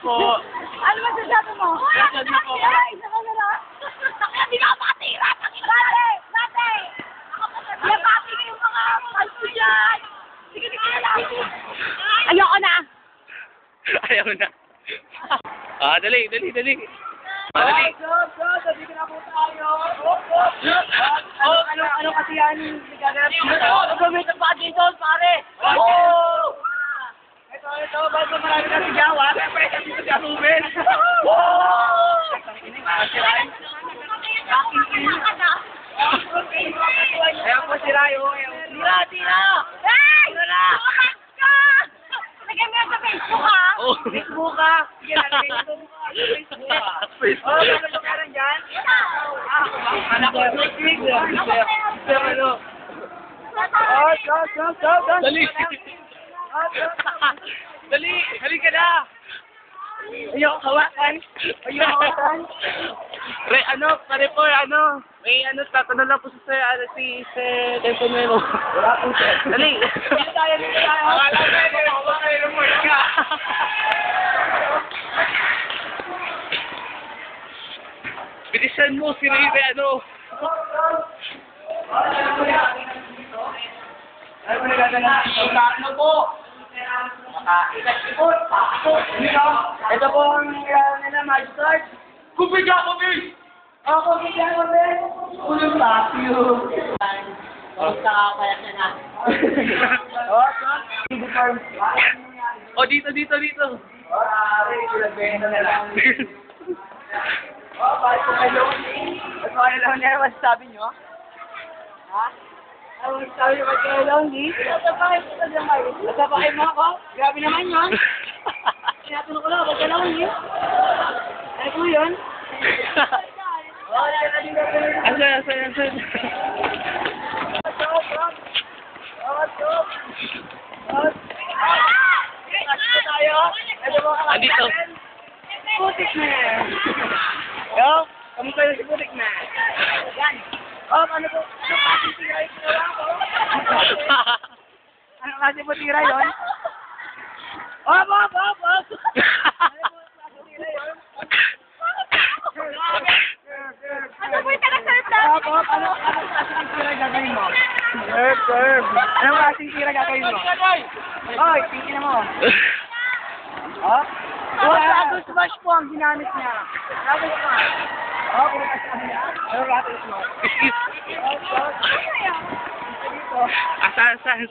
po. Ano masasabi mo? Nasaan na po? Ay, saka na lang. Hindi ka matira. Bate! Yapati ko yung mga palso dyan. Sige na lang. Ayoko na. Ayaw na. Dali. Dali. Dali ka na po tayo. Ano kasi yan? Gagawin ng mga dito, pare. Ito, bago marami na sigaw, ha? Siyempre, kasi si Ruben. Ayan po si Rayo. Tira! Hey! Lumakas ka! Lagyan mo yan sa Facebook, ha? Facebook, ha? Sige, lagyan mo sa Facebook. Ano ba meron dyan? Anak ko, Dali. Dali. Halika na. Ayoko hawakan. Pare po, may tatanong lang po si Temponero. Wala po, sir. Dali. Dito tayo. Bilisan mo, si Rebe, Ano po nagagana? Ano po? Ito po ang nila, Magistrate. Kubig ako, Bill! Ako, bigyan mo din. Ulong pasyo. Basta kaya ka na. Dito. Pinagbenta na lang. Bakit po kayo? Ano lang niya, masasabi nyo? Ha? Ano masasabi nyo ba't kayo lonely? Nasapakay mo ako? Grabe naman yun. Tinatanong ko lang, ba't kayo lonely? Ano po yun? Asan? Andito. Putik na. Yo, kamusta yung si Putik na? Yan. Ano po? Ano kasi tira yung ginawa ko? Ano kasi po tira yun? Ano po yung taga-serve namin? Ano klaseng tira gagawin mo? Serve. Anong klaseng tira gagawin mo? Oy, tingin mo. Rattle smash po ang ginamit niya. Rattle smash. Puro smash niya. Rattle smash. Asan?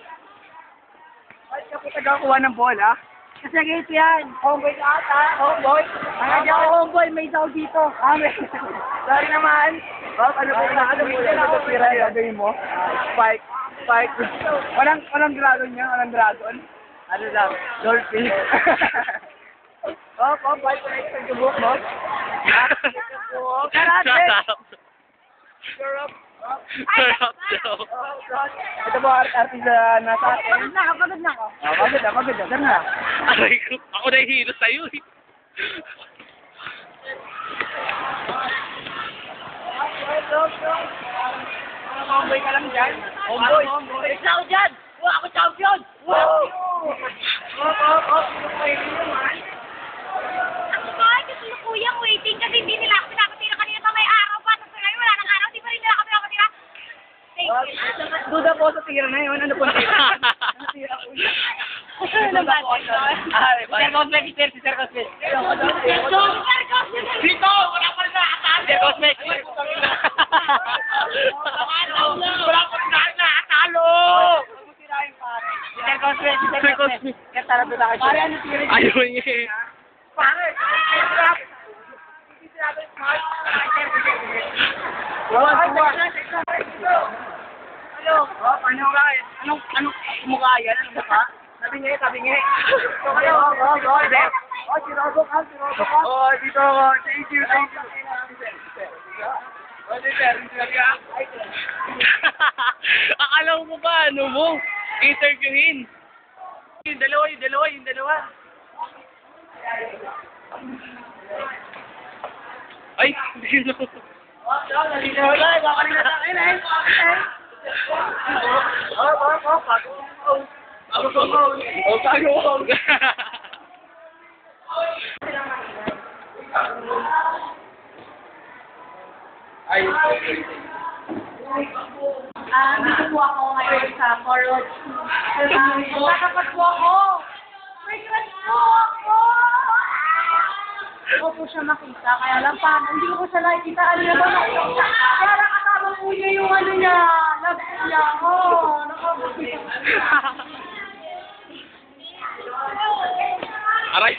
Bakit ka po tagakuha ng bola? Kasi gate yan. Homeboy ka ata. Homeboy. Hindi ako homeboy. May daw dito. Sorry naman. Ano po yung tira yung gagawin mo? Spike. Walang dragon niya. Walang dragon. Ano lang? Dolphin. Bye po na yung buhok mo. Shut up daw. Ito po artist na sa atin. Pagod na ako. Pagod na. Saan na? Aray ko, ako nahihilo sa'yo eh. Homeboy ka lang dyan. Homeboy. Isa ako dyan. Ako champion. Ako ba? Gusto na kuyang waiting kasi hindi nila ako pinapatira kanina pa may araw pa. Tapos ngayon wala nang araw, di pa rin nila ako pinapatira. Thank you. Duda po sa tira na yun. Ano po tira? Ano tira po yun? Ano ba? Si Sir Cosmet. Dito! Wala pa rin nakakatahan! Sir Cosmet. Wala pa rin nakakatalo! Sir Cosmet. Kaya tara doon ako. Pare, ano tira niya? Ayaw niya eh. Pare! Hello? Anong mukha yan? Anong mukha? Tabi nga. Si Robo ka. Dito ako. Thank you. Akala mo ba, interviewin? Yung dalawa. Ay, hindi na. Ako. Dito po ako ngayon sa Corot. Magkakapat po ako. May crush po ako. Ako po siya makita, kaya lang pa, hindi ko siya nakikita. Ano naman ako? Parang kasama po niya yung ano niya. Love niya. Aray!